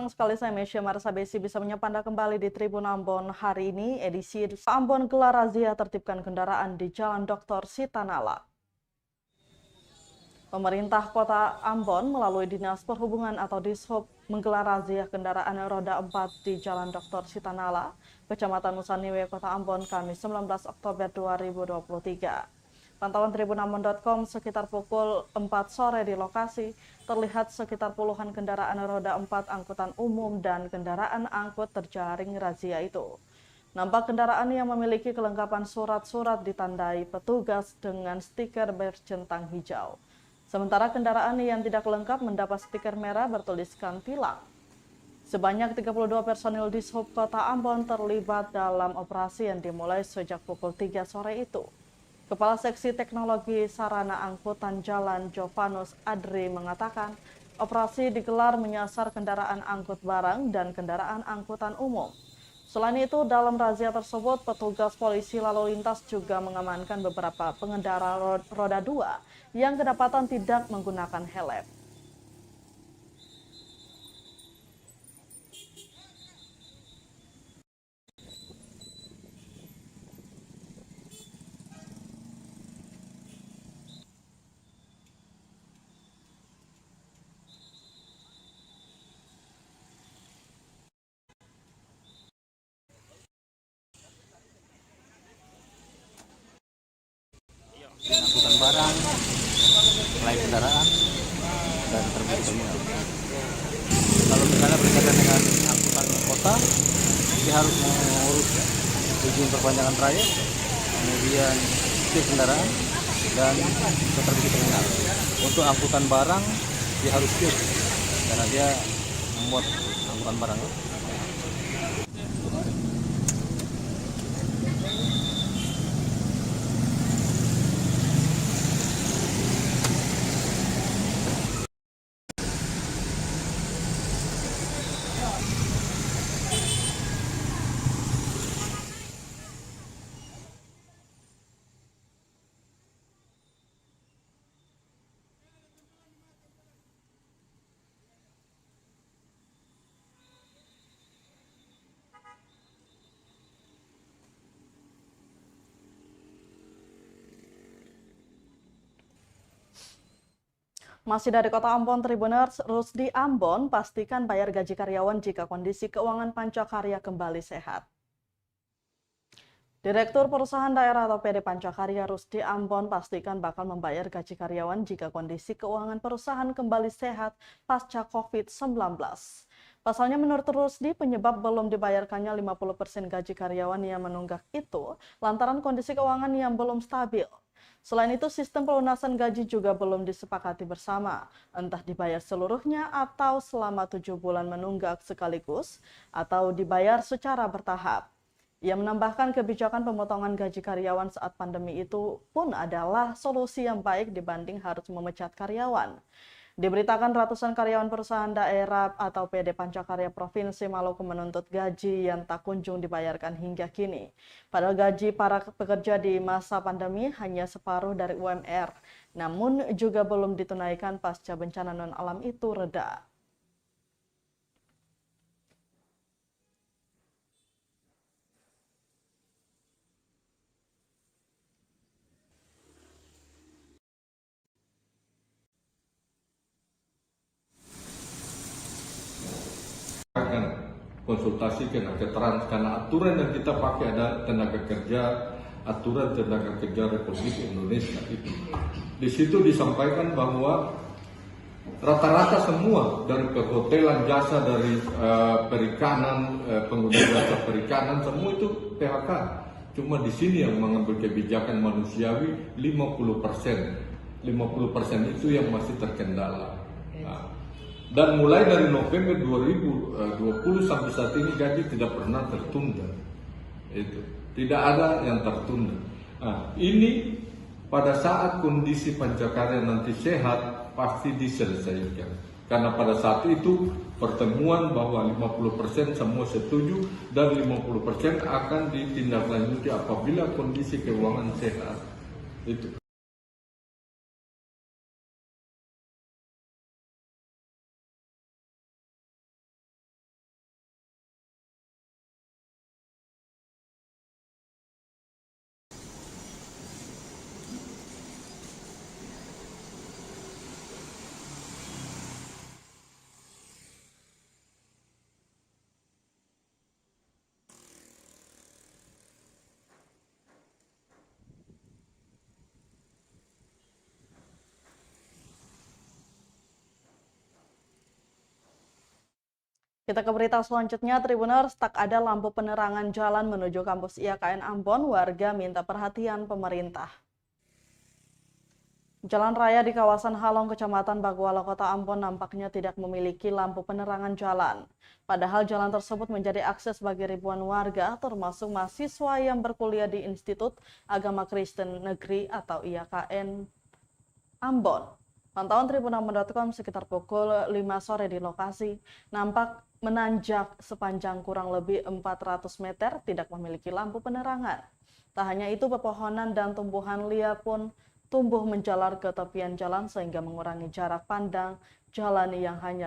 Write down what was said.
Senang sekali saya Mesya Marsabesi bisa menyapa Anda kembali di Tribun Ambon hari ini, edisi Ambon gelar razia tertibkan kendaraan di Jalan Dr. Sitanala. Pemerintah Kota Ambon melalui Dinas Perhubungan atau Dishub menggelar razia kendaraan roda 4 di Jalan Dr. Sitanala, Kecamatan Nusaniwe, Kota Ambon, Kamis 19 Oktober 2023. Pantauan tribunambon.com sekitar pukul 4 sore di lokasi, terlihat sekitar puluhan kendaraan roda 4 angkutan umum dan kendaraan angkut terjaring razia itu. Nampak kendaraan yang memiliki kelengkapan surat-surat ditandai petugas dengan stiker bercentang hijau. Sementara kendaraan yang tidak lengkap mendapat stiker merah bertuliskan tilang. Sebanyak 32 personil Dishub Kota Ambon terlibat dalam operasi yang dimulai sejak pukul 3 sore itu. Kepala Seksi Teknologi Sarana Angkutan Jalan Jovanus Adri mengatakan, operasi digelar menyasar kendaraan angkut barang dan kendaraan angkutan umum. Selain itu, dalam razia tersebut, petugas polisi lalu lintas juga mengamankan beberapa pengendara roda 2 yang kedapatan tidak menggunakan helm. Angkutan barang, lain kendaraan, dan termasuk terminal. Kalau misalnya berkaitan dengan angkutan kota, dia harus mengurus izin perpanjangan trayek, kemudian cek kendaraan, dan termasuk terminal. Untuk angkutan barang, dia harus cek karena dia membuat angkutan barang. Masih dari Kota Ambon, Tribuners, Rusdi Ambon pastikan bayar gaji karyawan jika kondisi keuangan Pancakarya kembali sehat. Direktur Perusahaan Daerah atau PD Pancakarya Rusdi Ambon pastikan bakal membayar gaji karyawan jika kondisi keuangan perusahaan kembali sehat pasca COVID-19. Pasalnya menurut Rusdi, penyebab belum dibayarkannya 50% gaji karyawan yang menunggak itu lantaran kondisi keuangan yang belum stabil. Selain itu, sistem pelunasan gaji juga belum disepakati bersama, entah dibayar seluruhnya atau selama 7 bulan menunggak sekaligus, atau dibayar secara bertahap. Ia menambahkan kebijakan pemotongan gaji karyawan saat pandemi itu pun adalah solusi yang baik dibanding harus memecat karyawan. Diberitakan ratusan karyawan perusahaan daerah atau PD Pancakarya Provinsi Maluku menuntut gaji yang tak kunjung dibayarkan hingga kini. Padahal gaji para pekerja di masa pandemi hanya separuh dari UMR, namun juga belum ditunaikan pasca bencana non-alam itu reda. Konsultasi ke Trans karena aturan yang kita pakai ada tenaga kerja, aturan tenaga kerja Republik Indonesia itu. Di situ disampaikan bahwa rata-rata semua dari kehotelan, jasa dari perikanan, pengguna jasa perikanan semua itu PHK. Cuma di sini yang mengambil kebijakan manusiawi 50%. 50% itu yang masih terkendala. Dan mulai dari November 2020 sampai saat ini gaji tidak pernah tertunda. Itu tidak ada yang tertunda. Nah, ini pada saat kondisi Pancakarya nanti sehat pasti diselesaikan. Karena pada saat itu pertemuan bahwa 50% semua setuju dan 50% akan ditindaklanjuti apabila kondisi keuangan sehat. Itu. Kita ke berita selanjutnya, Tribuners, tak ada lampu penerangan jalan menuju kampus IAKN Ambon, warga minta perhatian pemerintah. Jalan raya di kawasan Halong, Kecamatan Baguala, Kota Ambon nampaknya tidak memiliki lampu penerangan jalan. Padahal jalan tersebut menjadi akses bagi ribuan warga, termasuk mahasiswa yang berkuliah di Institut Agama Kristen Negeri atau IAKN Ambon. Pantauan tribunambon.com sekitar pukul 5 sore di lokasi nampak menanjak sepanjang kurang lebih 400 meter tidak memiliki lampu penerangan. Tak hanya itu, pepohonan dan tumbuhan liar pun tumbuh menjalar ke tepian jalan sehingga mengurangi jarak pandang jalan yang hanya